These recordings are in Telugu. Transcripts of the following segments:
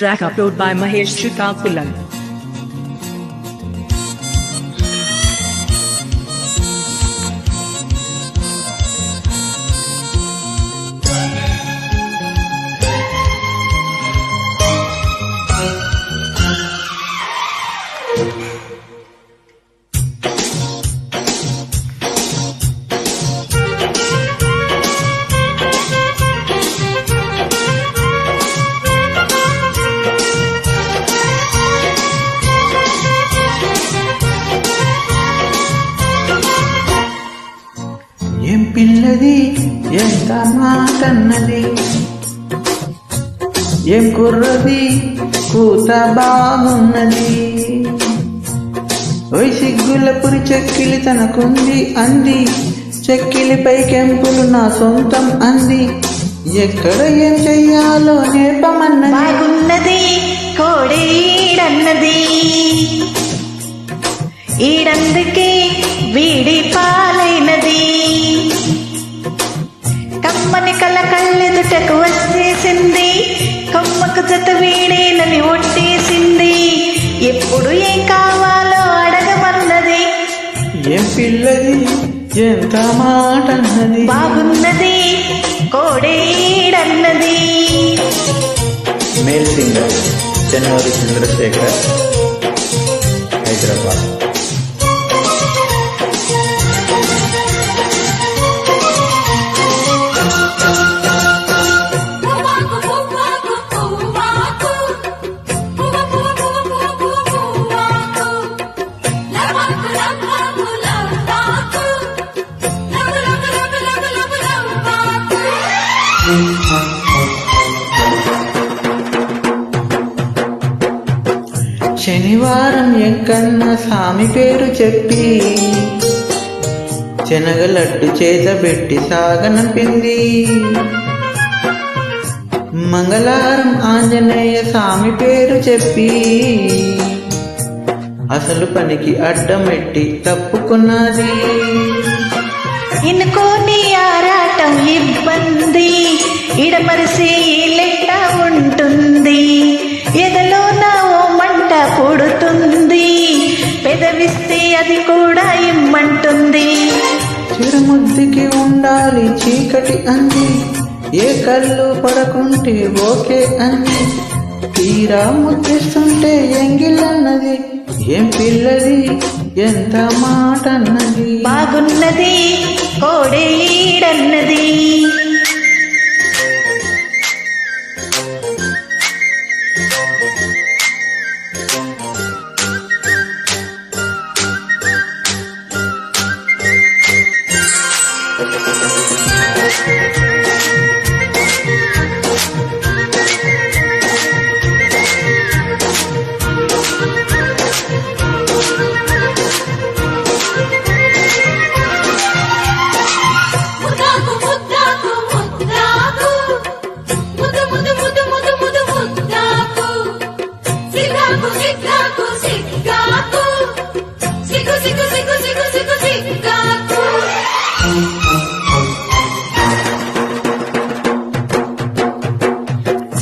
Track upload by Mahesh Srikakulam. ఏం పిల్లది ఎంత మాటన్నది, ఏం కుర్రది కూత బాగున్నది. ఓయ్ సిగ్గుల పురి చెక్కిలి తనకుంది అంది, చెక్కిలిపై కెంపులు నా సొంతం అంది. ఎక్కడ ఏం చెయ్యాలో నేర్పమన్నది. బాగున్నది కోడీడన్నది, ఈడందుకే వీడి పాలైనది. కమ్మని కల కళ్ళెదుటకు వచ్చేసింది, కొమ్మకు జత వీడేనని ఒట్టేసింది. ఎప్పుడు ఏం కావాలో అడగమన్నది. ఏం పిల్లది ఎంత మాటన్నది. బాగున్నది కోడీడన్నది. మేల్ సింగర్ జనవరి చంద్రశేఖర్, హైదరాబాద్. శనివారం ఎంకన్న స్వామి పేరు చెప్పి శనగలడ్డు చేతబెట్టి సాగనంపింది. మంగళవారం ఆంజనేయ స్వామి పేరు చెప్పి అసలు పనికి అడ్డమెట్టి తప్పుకున్నది. ఇనుకోని ఆరాటం ఇబ్బంది, ఇడమరిసి లెట్ట ఉంటుంది. ఎదలో నా ఓ మంట పుడుతుంది, పెదవిస్తే అది కూడా ఇమ్మంటుంది. చిరుముద్దికి ఉండాలి చీకటి అంది, ఏ కళ్ళు పడకుంటే ఓకే అంది. తీరా ముద్దిస్తుంటే ఎంగిలన్నది. ఏం పిల్లది ఎంత మాటన్నది. బాగున్నది కోడీడన్నది.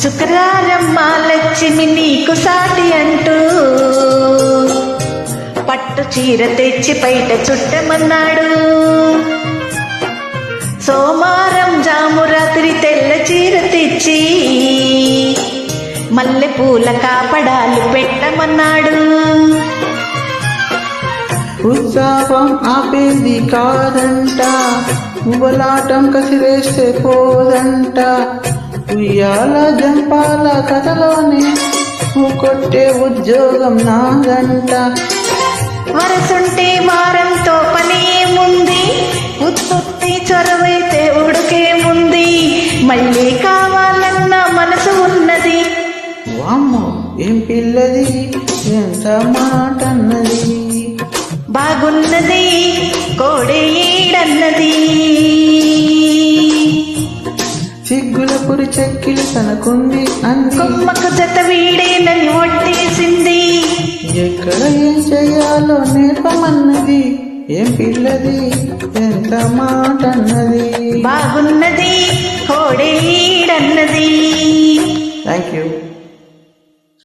శుక్రవారం మా లక్ష్మి నీకు సాటి అంటూ పట్టు చీర తెచ్చి బయట చుట్టమన్నాడు. సోమవారం జామురాత్రి తెల్ల చీర తెచ్చి మల్లె పూల కాపడాలు పెట్టమన్నాడు. ఉత్సాహం ఆపేది కాదంట, ఉబలాటం కసిరేస్తే పోదంట. ఉయ్యాల జంపాల కథలోనే కొట్టే ఉద్యోగం నాదంట. వరసుంటే వారంతో పనేముంది, ఉత్పత్తి చొరవైతే ఉడికేముంది. మళ్ళీ కావాలన్న మనసు ఉన్నది. వామ్మో ఏం పిల్లది ఎంత మాటన్నది. బాగున్నది కోడీడన్నది. సిగ్గుల పురి చెక్కిలి తనకుంది అంది, కొమ్మకు జత వీడేనని ఒట్టేసింది. ఎక్కడ ఏం చెయ్యాలో నేర్పమన్నది. ఏం పిల్లది ఎంత మాటన్నది. బాగున్నది కోడీడన్నది. Thank you.